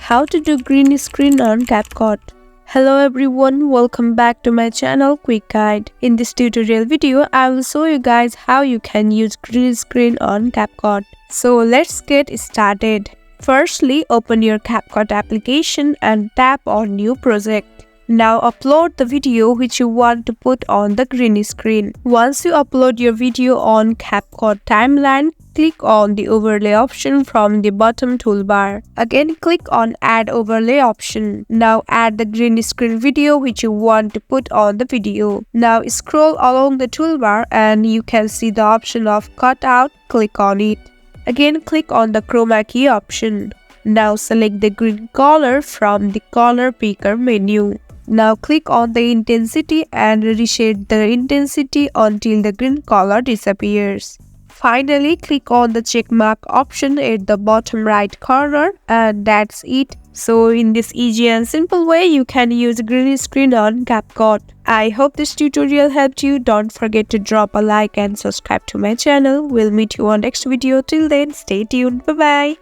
how to do green screen on Capcut. Hello everyone, welcome back to my channel Quick Guide. In this tutorial video, I will show you guys how you can use green screen on Capcut. So let's get started. Firstly, open your Capcut application and tap on New Project. Now upload the video which you want to put on the green screen. Once you upload your video on Capcut timeline, click on the overlay option from the bottom toolbar. Again, click on add overlay option. Now add the green screen video which you want to put on the video. Now scroll along the toolbar and you can see the option of cutout. Click on it. Again, click on the chroma key option. Now select the green color from the color picker menu. Now click on the intensity and reshade the intensity until the green color disappears. Finally, click on the check mark option at the bottom right corner, and that's it. So in this easy and simple way, you can use green screen on Capcut. I hope this tutorial helped you. Don't forget to drop a like and subscribe to my channel. We'll meet you on next video. Till then, stay tuned. Bye bye.